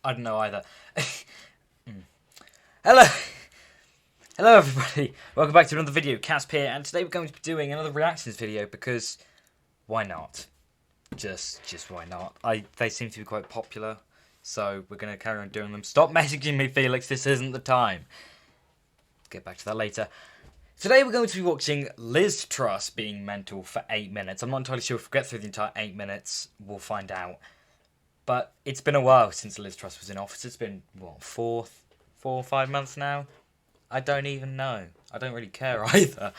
I don't know either. Hello! Hello everybody! Welcome back to another video, Kasp here, and today we're going to be doing another reactions video because why not? Just why not? They seem to be quite popular, so we're going to carry on doing them. Stop messaging me, Felix, this isn't the time. Get back to that later. Today we're going to be watching Liz Truss being mental for 8 minutes. I'm not entirely sure if we'll get through the entire 8 minutes, we'll find out. But it's been a while since Liz Truss was in office. It's been, what, 4 or 5 months now? I don't even know. I don't really care either.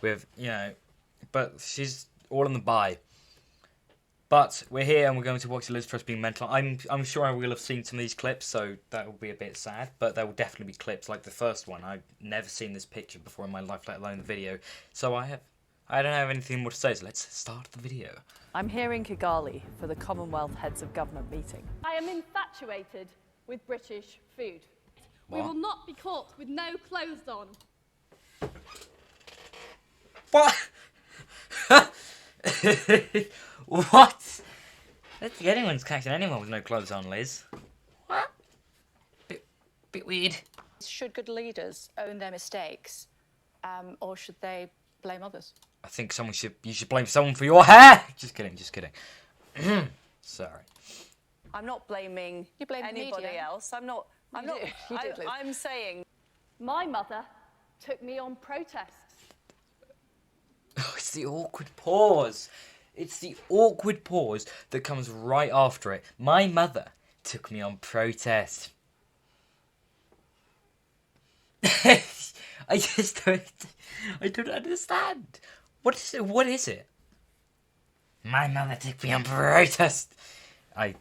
With, you know, but she's all in the buy. But we're here and we're going to watch Liz Truss being mental. I'm sure I will have seen some of these clips, so that will be a bit sad. But there will definitely be clips like the first one. I've never seen this picture before in my life, let alone the video. So I don't have anything more to say, so let's start the video. I'm here in Kigali for the Commonwealth Heads of Government meeting. I am infatuated with British food. What? We will not be caught with no clothes on. What? What? I don't think anyone's catching anyone with no clothes on, Liz. What? Bit weird. Should good leaders own their mistakes, or should they blame others? I think you should blame someone for your hair. Just kidding. Sorry. I'm not blaming You blame the anybody media. else. I'm not. You did, Liz. I'm saying My mother took me on protests. Oh, it's the awkward pause. It's the awkward pause that comes right after it. My mother took me on protest. I don't understand. What is it? My mother took me on protest. I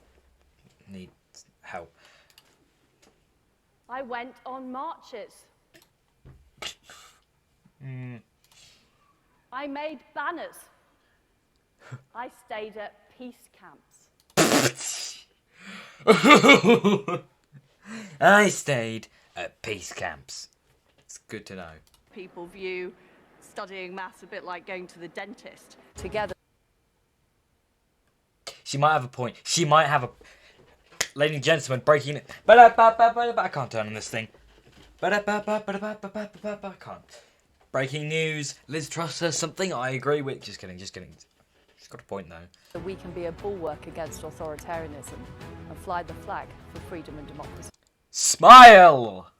need help. I went on marches. I made banners. I stayed at peace camps. I stayed at peace camps. It's good to know. People view studying maths a bit like going to the dentist. Together, She might have a point. She might have a... Ladies and gentlemen, breaking it. I can't turn on this thing. I can't. Breaking news. Liz Truss says something I agree with. Just kidding. She's got a point though. we can be a bulwark against authoritarianism and fly the flag for freedom and democracy. Smile!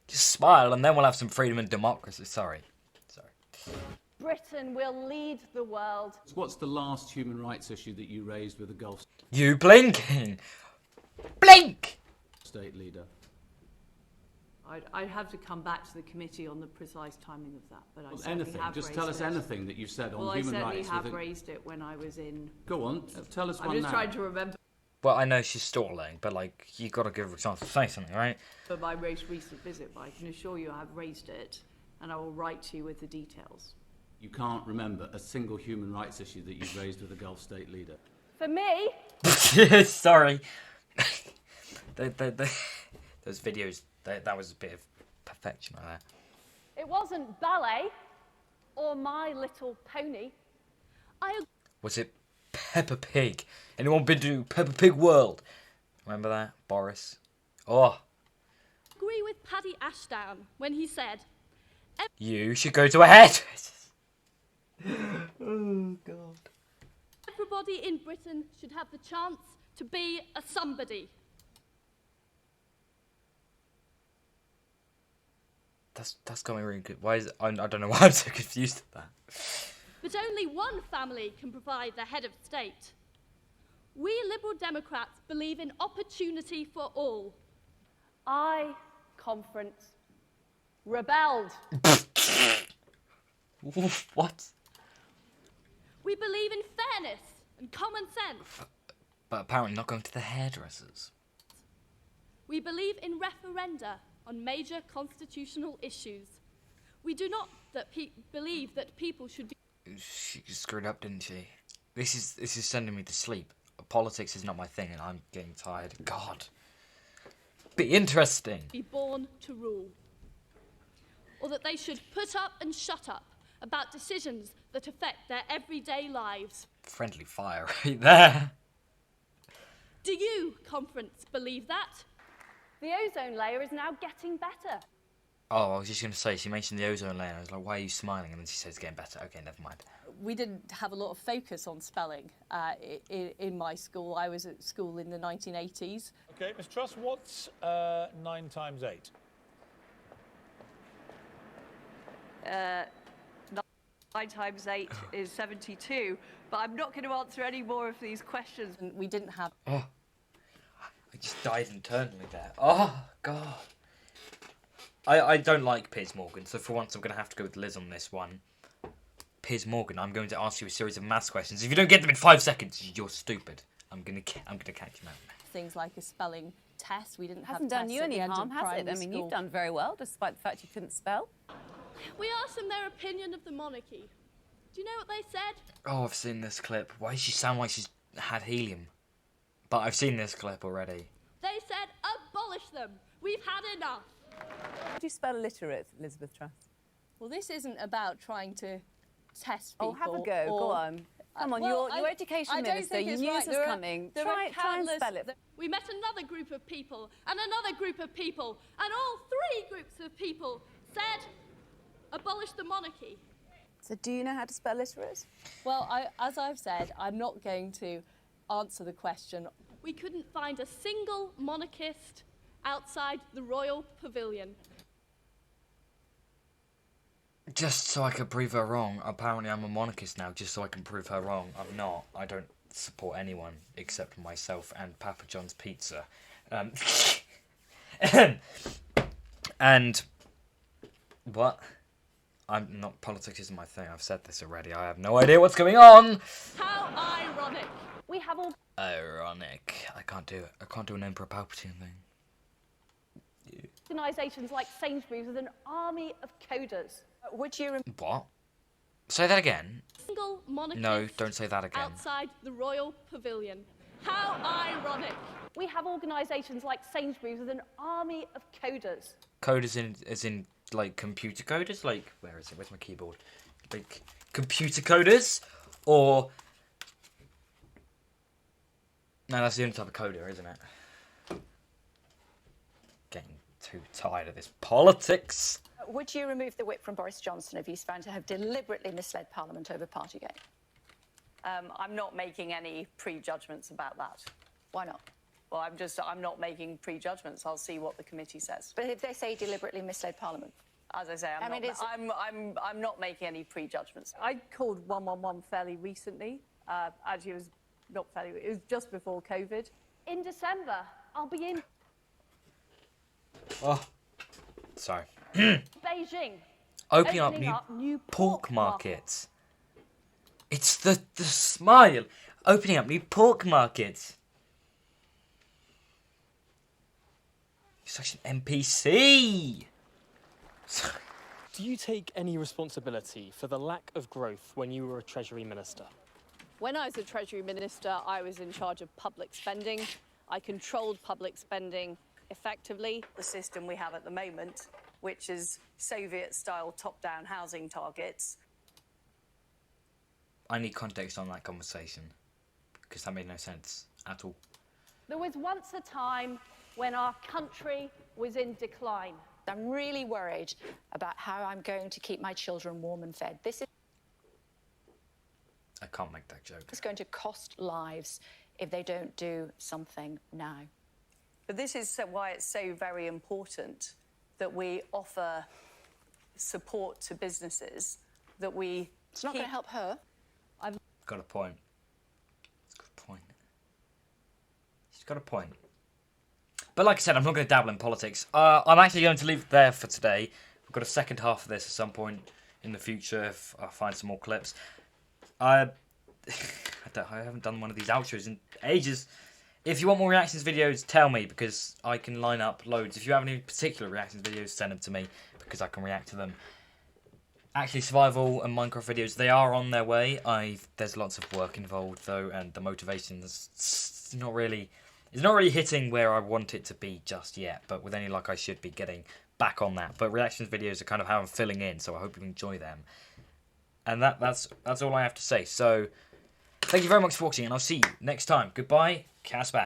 Just smile and then we'll have some freedom and democracy. Sorry. Britain will lead the world. What's the last human rights issue that you raised with the Gulf You blinking. Blink! state leader? I'd have to come back to the committee on the precise timing of that, but I Well, certainly anything. have Just raised tell us it. anything that you've said on Well, I human certainly rights. have raised it when I was in... Go on, tell us I'm one just now. trying to remember Well, I know she's stalling, but like, you gotta give her a chance to say something, right? my most recent visit, but I can assure you I have raised it, and I will write to you with the details. You can't remember a single human rights issue that you've raised with a Gulf state leader. For me, Sorry. Those videos, that was a bit of perfection right there. it wasn't ballet or My Little Pony. Was it Peppa Pig? Anyone been to Peppa Pig World? Remember that? Boris? Oh, Agree with Paddy Ashdown when he said, you should go to a hairdresser. Oh, God. everybody in Britain should have the chance to be a somebody. That's got me really good. Why is it? I don't know why I'm so confused at that. But only one family can provide the head of state. We Liberal Democrats believe in opportunity for all. I, conference, rebelled. What? We believe in fairness and common sense. But apparently not going to the hairdressers. We believe in referenda on major constitutional issues. We do not believe that people should be She screwed up, didn't she? This is sending me to sleep. Politics is not my thing, and I'm getting tired. God. Be interesting. born to rule. Or that they should put up and shut up about decisions that affect their everyday lives. Friendly fire right there. Do you, conference, believe that? The ozone layer is now getting better. Oh, I was just going to say, she mentioned the ozone layer. I was like, why are you smiling? And then she says it's getting better. Okay, never mind. We didn't have a lot of focus on spelling in my school. I was at school in the 1980s. Okay, Ms. Truss, what's 9 times 8? 9 times 8 is 72, but I'm not going to answer any more of these questions. And we didn't have... Oh, I just died internally there. Oh, God. I don't like Piers Morgan, so for once I'm going to have to go with Liz on this one. Piers Morgan, I'm going to ask you a series of maths questions. If you don't get them in 5 seconds, you're stupid. I'm gonna catch you out. Things like a spelling test. We didn't Hasn't have done tests you at the any end harm, of has it? I primary mean, school. you've done very well, despite the fact you couldn't spell. We asked them their opinion of the monarchy. Do you know what they said? Oh, I've seen this clip. Why does she sound like she's had helium? But I've seen this clip already. They said, abolish them. We've had enough. How do you spell illiterate, Elizabeth Truss? Well, this isn't about trying to test people. Oh, have a go. Go on. Come on, well, your education I don't minister, think you it's knew right. this was coming. Try and countless- spell it. We met another group of people and another group of people, and all 3 groups of people said, abolish the monarchy. So do you know how to spell literate? Well, as I've said, I'm not going to answer the question. We couldn't find a single monarchist outside the royal pavilion. Just so I could prove her wrong. Apparently I'm a monarchist now, just so I can prove her wrong. I'm not. I don't support anyone except myself and Papa John's Pizza. And what? I'm not. Politics isn't my thing. I've said this already. I have no idea what's going on. How ironic. We have all Ironic. I can't do it. I can't do an Emperor Palpatine thing. organisations like Sainsbury's with an army of coders. Would you What? Say that again. Single monarchist No, don't say that again. outside the royal pavilion. How ironic. We have organisations like Sainsbury's with an army of coders. Coders as in like computer coders? Like, where is it? Where's my keyboard? Like computer coders? Or no, that's the only type of coder, isn't it? Getting too tired of this politics. Would you remove the whip from Boris Johnson if he's found to have deliberately misled Parliament over Partygate? I'm not making any prejudgments about that. Why not? Well, I'm not making prejudgments. I'll see what the committee says. But if they say deliberately misled Parliament? As I say, I'm not making any prejudgments. I called 111 fairly recently. Actually, it was not fairly. It was just before COVID. In December, I'll be in Oh, sorry. Beijing. Opening up new pork markets. It's the smile. Opening up new pork markets. You're such an NPC. Do you take any responsibility for the lack of growth when you were a Treasury Minister? When I was a Treasury Minister, I was in charge of public spending. I controlled public spending effectively. The system we have at the moment, which is Soviet-style top-down housing targets. I need context on that conversation because that made no sense at all. There was once a time when our country was in decline. I'm really worried about how I'm going to keep my children warm and fed. This I can't make that joke. is going to cost lives if they don't do something now. But this is why it's so very important that we offer support to businesses, that we It's not going to help her. Got a point. She's got a point. She's got a point. But like I said, I'm not going to dabble in politics. I'm actually going to leave it there for today. We've got a second half of this at some point in the future if I find some more clips. I haven't done one of these outros in ages. If you want more reactions videos, tell me because I can line up loads. If you have any particular reactions videos, send them to me because I can react to them. Actually, survival and Minecraft videos, they are on their way. There's lots of work involved though, and the motivation is not really hitting where I want it to be just yet. But with any luck, I should be getting back on that. But reactions videos are kind of how I'm filling in, so I hope you enjoy them. And that's all I have to say. So, thank you very much for watching, and I'll see you next time. Goodbye, Kasp.